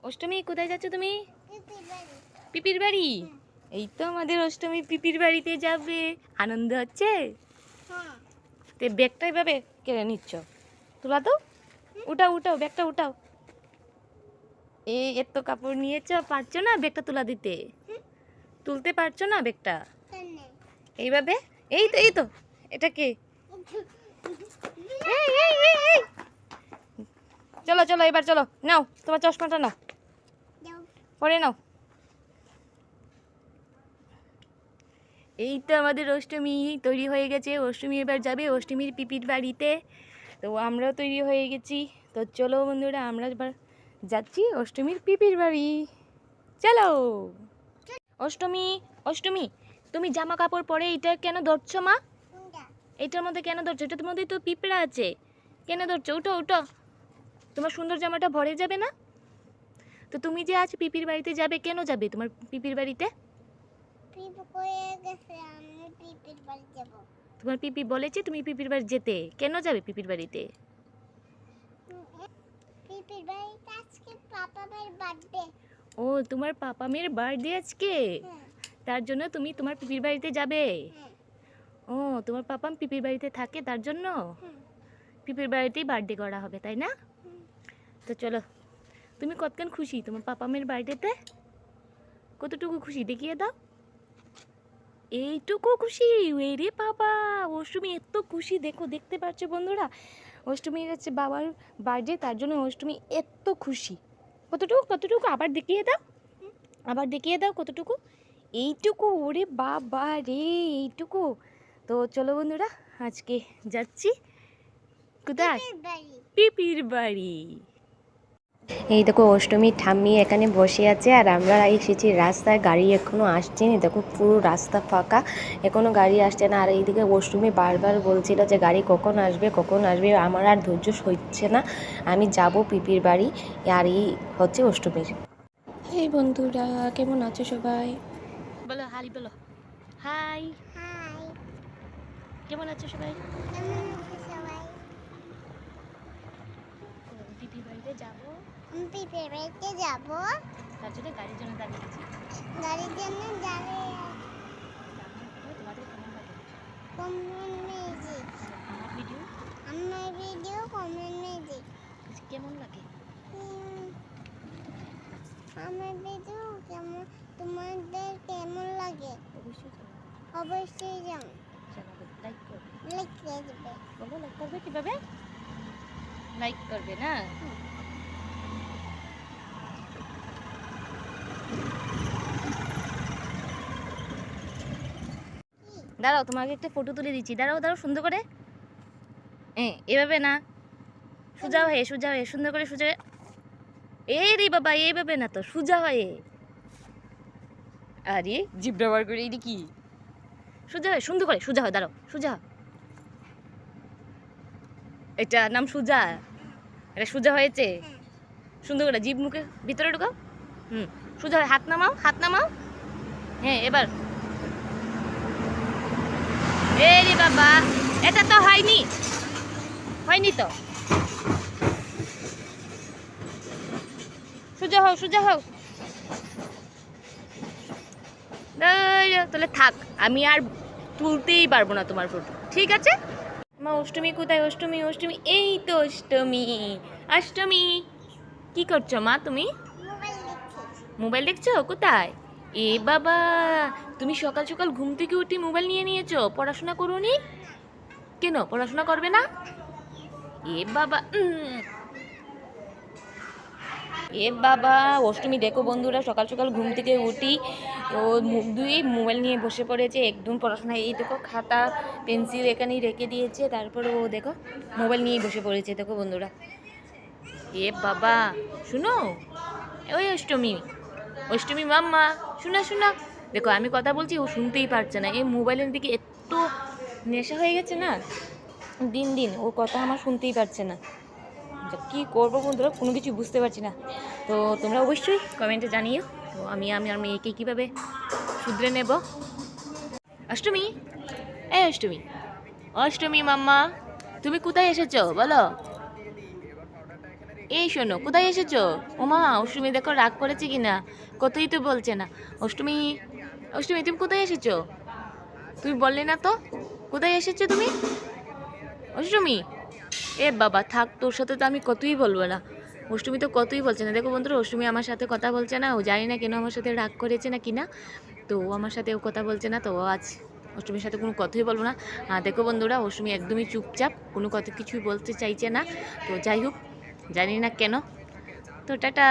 অষ্টমী কোথায় যাচ্ছ তুমি? পিপির বাড়ি। এই তো আমাদের অষ্টমী পিপির বাড়িতে যাবে, আনন্দ হচ্ছে। তো ব্যাগটা এভাবে কেড়ে নিচ্ছ, তোলা তো, উঠাও উঠাও ব্যাগটা উঠাও। এত কাপড় নিয়েছ, পারছো না ব্যাগটা তোলা দিতে? তুলতে পারছো না ব্যাগটা এইভাবে? এই তো এটা কে? এই চলো চলো এবার চলো, নাও তোমার চশমাটা নাও, পরে নাও। এই তো আমাদের অষ্টমী তৈরি হয়ে গেছে, অষ্টমী এবার যাবে অষ্টমীর পিপির বাড়িতে। তো আমরাও তৈরি হয়ে গেছি। তো চলো বন্ধুরা, আমরা এবার যাচ্ছি অষ্টমীর পিপির বাড়ি, চলো। অষ্টমী অষ্টমী, তুমি জামা কাপড় পরে এটা কেন ধরছো মা? এটার মধ্যে কেন ধরছো? এটার মধ্যে তো পিঁপড়া আছে, কেন ধরছো? উঠো উঠো, তোমার সুন্দর জামাটা ভরে যাবে না। তো তুমি যে আজ পিপির বাড়িতে যাবে, কেন যাবে তোমার পিপির বাড়িতে? তোমার পিপি বলেছে তুমি পিপির বাড়ি যেতে, কেন যাবে পিপির বাড়িতে? ও, তোমার পাপা মেয়ের বার্থডে আজকে, তার জন্য তুমি তোমার পিপির বাড়িতে যাবে। ও, তোমার পাপা পিপির বাড়িতে থাকে, তার জন্য পিপির বাড়িতেই বার্থডে করা হবে, তাই না? তো চলো, তুমি কতক্ষণ খুশি তোমার পাপা মেয়ের বার্থডেতে? কতটুকু খুশি দেখিয়ে দাও। এইটুকু খুশি? রে বাবা, অষ্টমী এত খুশি, দেখো, দেখতে পাচ্ছ বন্ধুরা, অষ্টমীর হচ্ছে বাবার বার্থডে, তার জন্য অষ্টমী এত খুশি। কতটুকু কতটুকু আবার দেখিয়ে দাও, আবার দেখিয়ে দাও কতটুকু। এইটুকু? ওরে বাবা রে, এইটুকু। তো চলো বন্ধুরা, আজকে যাচ্ছি কোথায়? পিপির বাড়ি। এই দেখো অষ্টমীর ঠাম্মি এখানে বসে আছে, আর আমরা এসেছি রাস্তায়, গাড়ি এখনো আসছে না। দেখো পুরো রাস্তা ফাঁকা, এখনো গাড়ি আসছে না। আর এইদিকে অষ্টমী বারবার বলছিল যে গাড়ি কখন আসবে কখন আসবে, আমার আর ধৈর্য সইছে না, আমি যাব পিপির বাড়ি। আর এই হচ্ছে অষ্টমীর। এই বন্ধুরা, কেমন আছো সবাই? বলো হাই, বলো হাই। কেমন আছো সবাই? পিপির বাড়িতে যাবো, তার জন্য গাড়ির জন্য দাঁড়িয়েছি। তোমাদের কেমন লাগে আমার ভিডিও? কেমন লাগে তোমাদের কেমন লাগে? অবশ্যই জানাবে, লাইক করবে। লাইক করে দেবে। বলো লাইক করবে, কিভাবে লাইক করবে না? দাঁড়াও, তোমাকে একটা ফটো তুলে দিচ্ছি, দাঁড়াও দাঁড়াও, সুন্দর করে। এভাবে না, সোজা হয়ে সোজা হয়ে, সুন্দর করে সোজা হয়ে। এই রে বাবা, এইভাবে না তো, সোজা হয়ে। আরে জিভ ব্যবহার করে, এই কি সোজা হয়, সুন্দর করে সোজা হয়, দাঁড়াও সোজা। এটা নাম সোজা, এটা সোজা হয়েছে। সুন্দর করে জিভ মুখে ভিতরে ঢুকাও। সোজা হয়, হাত নামাও, হাত নামাও। হ্যাঁ এবার। এই রে বাবা, এটা তো হয়নি, হয়নি তো। সোজা হও, সোজা হও। তাহলে থাক, আমি আর তুলতেই পারবো না তোমার ফটো, ঠিক আছে? মা অষ্টমী কোথায়? অষ্টমী অষ্টমী, এই তো অষ্টমী। অষ্টমী কি করছো মা তুমি? মোবাইল দেখছো? কোথায়? এ বাবা, তুমি সকাল সকাল ঘুম থেকে উঠে মোবাইল নিয়ে নিয়েছো, পড়াশোনা করোনি কেন? পড়াশোনা করবে না? এ বাবা, এ বাবা, অষ্টমী দেখো বন্ধুরা, সকাল সকাল ঘুম থেকে উঠি ও মুখ ধুয়ে মোবাইল নিয়ে বসে পড়েছে, একদম পড়াশোনা। এই দেখো খাতা পেন্সিল এখানেই রেখে দিয়েছে, তারপরে ও দেখো মোবাইল নিয়ে বসে পড়েছে, দেখো বন্ধুরা। এ বাবা, শুনো, ওই অষ্টমী, অষ্টমী মাম্মা, শোনা শোনা, দেখো আমি কথা বলছি, ও শুনতেই পারছে না। এই মোবাইলের দিকে এত নেশা হয়ে গেছে না দিন দিন, ও কথা আমার শুনতেই পারছে না। কি করবো বন্ধুরা, কোনো কিছু বুঝতে পারছি না। তো তোমরা অবশ্যই কমেন্টে জানিও, তো আমি আর মেয়েকে কীভাবে শুধরে নেব। অষ্টমী, এই অষ্টমী, অষ্টমী মাম্মা, তুমি কোথায় এসেছো বলো? এই শোনো, কোথায় এসেছো? ওমা, অষ্টমী দেখো রাগ করেছে কিনা, কতই তো বলছে না। অষ্টমী, অষ্টমী তুমি কোথায় এসেছো? তুমি বললে না তো, কোথায় এসেছো তুমি? অষ্টমী, এ বাবা থাক, তোর সাথে তো আমি কতই বলবো না। অষ্টমী তো কতই বলছে না। দেখো বন্ধুরা, অষ্টমী আমার সাথে কথা বলছে না। ও জানি না কেন আমার সাথে রাগ করেছে না কিনা, তো ও আমার সাথে ও কথা বলছে না। তো ও আজ অষ্টমীর সাথে কোনো কথাই বলবো না। দেখো বন্ধুরা, অষ্টমী একদমই চুপচাপ, কোনো কথা কিছুই বলতে চাইছে না। তো যাই হোক, জানি না কেন। তো টাটা।